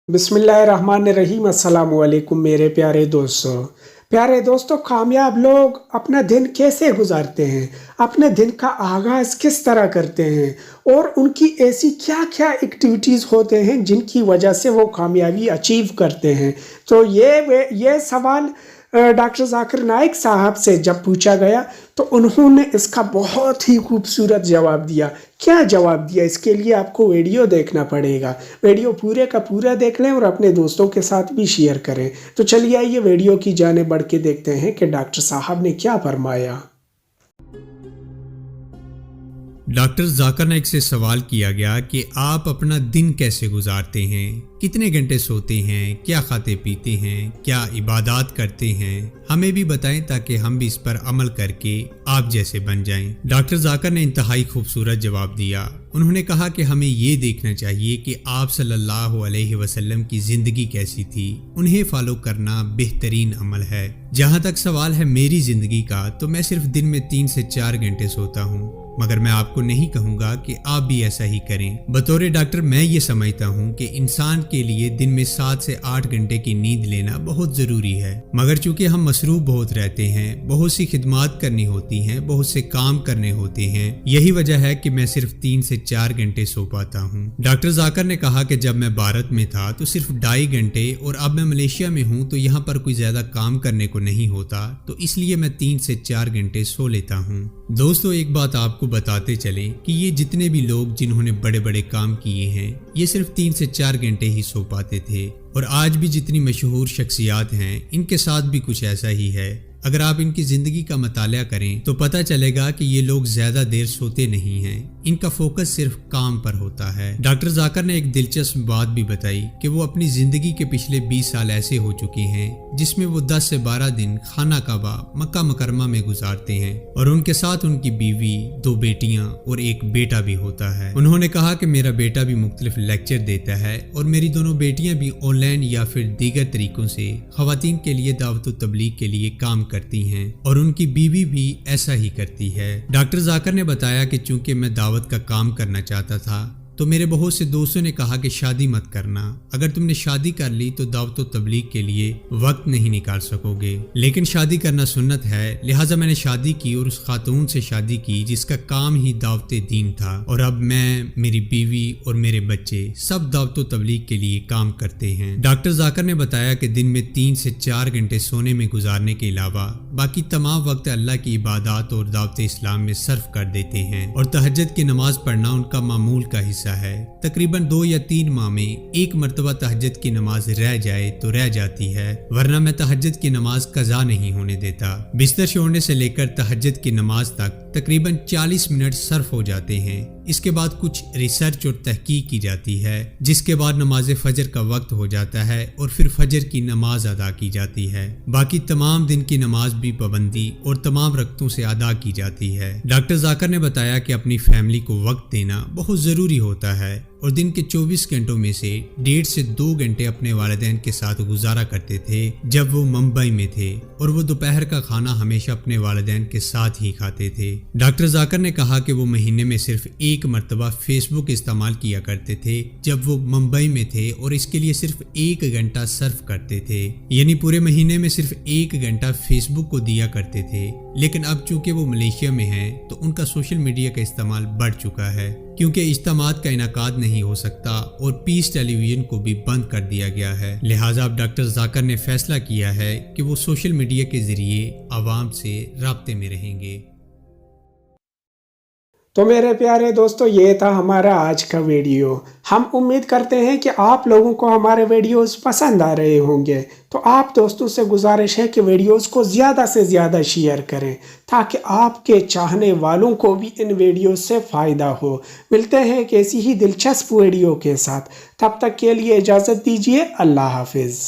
बिस्मिल्लाहिर्रहमानिर्रहीम। अस्सलाम वालेकुम मेरे प्यारे दोस्तों, कामयाब लोग अपना दिन कैसे गुजारते हैं, अपने दिन का आगाज़ किस तरह करते हैं और उनकी ऐसी क्या क्या एक्टिविटीज़ होते हैं जिनकी वजह से वो कामयाबी अचीव करते हैं। तो ये सवाल डॉक्टर जाकिर नाइक साहब से जब पूछा गया तो उन्होंने इसका बहुत ही खूबसूरत जवाब दिया। क्या जवाब दिया, इसके लिए आपको वीडियो देखना पड़ेगा। वीडियो पूरे का पूरा देख लें और अपने दोस्तों के साथ भी शेयर करें। तो चलिए आइए वीडियो की जाने बढ़ के देखते हैं कि डॉक्टर साहब ने क्या फरमाया। डॉक्टर जाकिर नाइक से सवाल किया गया कि आप अपना दिन कैसे गुजारते हैं, कितने घंटे सोते हैं, क्या खाते पीते हैं, क्या इबादत करते हैं, हमें भी बताएं ताकि हम भी इस पर अमल करके आप जैसे बन जाएं। डॉक्टर जाकिर ने इंतहाई खूबसूरत जवाब दिया। उन्होंने कहा कि हमें ये देखना चाहिए कि आप सल्लल्लाहु अलैहि वसल्लम की जिंदगी कैसी थी, उन्हें फॉलो करना बेहतरीन अमल है। जहाँ तक सवाल है मेरी जिंदगी का, तो मैं सिर्फ दिन में 3 से 4 घंटे सोता हूँ, मगर मैं आपको नहीं कहूँगा कि आप भी ऐसा ही करें। बतौर डॉक्टर मैं ये समझता हूँ कि इंसान के लिए दिन में 7 से 8 घंटे की नींद लेना बहुत ज़रूरी है, मगर चूंकि हम मसरूफ बहुत रहते हैं, बहुत सी खिदमत करनी होती हैं, बहुत से काम करने होते हैं, यही वजह है कि मैं सिर्फ 3 से 4 घंटे सो पाता हूँ। डॉक्टर जाकिर ने कहा कि जब मैं भारत में था तो सिर्फ 2.5 घंटे और अब मैं मलेशिया में हूँ तो यहाँ पर कोई ज़्यादा काम करने को नहीं होता, तो इसलिए मैं 3 से 4 घंटे सो लेता हूँ। दोस्तों, एक बात आपको बताते चलें कि ये जितने भी लोग जिन्होंने बड़े बड़े काम किए हैं, ये सिर्फ 3 से 4 घंटे ही सो पाते थे, और आज भी जितनी मशहूर शख्सियात हैं इनके साथ भी कुछ ऐसा ही है। अगर आप इनकी जिंदगी का मतालिया करें तो पता चलेगा कि ये लोग ज्यादा देर सोते नहीं हैं, इनका फोकस सिर्फ काम पर होता है। डॉक्टर जाकिर ने एक दिलचस्प बात भी बताई कि वो अपनी जिंदगी के पिछले 20 साल ऐसे हो चुके हैं जिसमें वो 10 से 12 दिन खाना काबा मक्का मुकरमा में गुजारते हैं, और उनके साथ उनकी बीवी, 2 बेटियां और 1 बेटा भी होता है। उन्होंने कहा कि मेरा बेटा भी मुख्तलिफ लेक्चर देता है और मेरी दोनों बेटियां भी ऑनलाइन या फिर दीगर तरीकों से खवातीन के लिए दावत व तबलीग के लिए काम करती हैं, और उनकी बीवी भी ऐसा ही करती है। डॉक्टर जाकिर ने बताया कि चूंकि मैं दावत का काम करना चाहता था तो मेरे बहुत से दोस्तों ने कहा कि शादी मत करना, अगर तुमने शादी कर ली तो दावत व तबलीग के लिए वक्त नहीं निकाल सकोगे, लेकिन शादी करना सुन्नत है। लिहाजा मैंने शादी की और उस खातून से शादी की जिसका काम ही दावत दीन था, और अब मैं, मेरी बीवी और मेरे बच्चे सब दावत व तबलीग के लिए काम करते हैं। डॉक्टर जाकिर ने बताया कि दिन में 3 से 4 घंटे सोने में गुजारने के अलावा बाकी तमाम वक्त अल्लाह की इबादत और दावत इस्लाम में सर्फ कर देते हैं, और तहज्जुद की नमाज पढ़ना उनका मामूल का हिस्सा है। तकरीबन 2 या 3 माह में 1 मरतबा तहज्जुद की नमाज रह जाए तो रह जाती है, वरना मैं तहज्जुद की नमाज कज़ा नहीं होने देता। बिस्तर छोड़ने से लेकर तहज्जुद की नमाज तक तकरीबन 40 मिनट सर्फ हो जाते हैं। इसके बाद कुछ रिसर्च और तहकीक की जाती है, जिसके बाद नमाज फजर का वक्त हो जाता है और फिर फजर की नमाज अदा की जाती है। बाकी तमाम दिन की नमाज भी पाबंदी और तमाम रकतों से अदा की जाती है। डॉक्टर जाकिर ने बताया कि अपनी फैमिली को वक्त देना बहुत ज़रूरी होता है, और दिन के 24 घंटों में से 1.5 से 2 घंटे अपने वालिदैन के साथ गुजारा करते थे जब वो मुंबई में थे, और वो दोपहर का खाना हमेशा अपने वालिदैन के साथ ही खाते थे। डॉक्टर जाकिर ने कहा कि वो महीने में सिर्फ 1 मरतबा फेसबुक इस्तेमाल किया करते थे जब वो मुंबई में थे, और इसके लिए सिर्फ 1 घंटा सर्फ करते थे, यानी पूरे महीने में सिर्फ 1 घंटा फेसबुक को दिया करते थे। लेकिन अब चूंकि वो मलेशिया में हैं तो उनका सोशल मीडिया का इस्तेमाल बढ़ चुका है, क्योंकि इज्तिमात का इनाकाद नहीं हो सकता और पीस टेलीविजन को भी बंद कर दिया गया है। लिहाजा अब डॉक्टर जाकिर ने फैसला किया है कि वो सोशल मीडिया के जरिए आवाम से राब्ते में रहेंगे। तो मेरे प्यारे दोस्तों, ये था हमारा आज का वीडियो। हम उम्मीद करते हैं कि आप लोगों को हमारे वीडियोस पसंद आ रहे होंगे। तो आप दोस्तों से गुजारिश है कि वीडियोस को ज़्यादा से ज़्यादा शेयर करें ताकि आपके चाहने वालों को भी इन वीडियोस से फ़ायदा हो। मिलते हैं एक ऐसी ही दिलचस्प वीडियो के साथ, तब तक के लिए इजाज़त दीजिए। अल्लाह हाफिज़।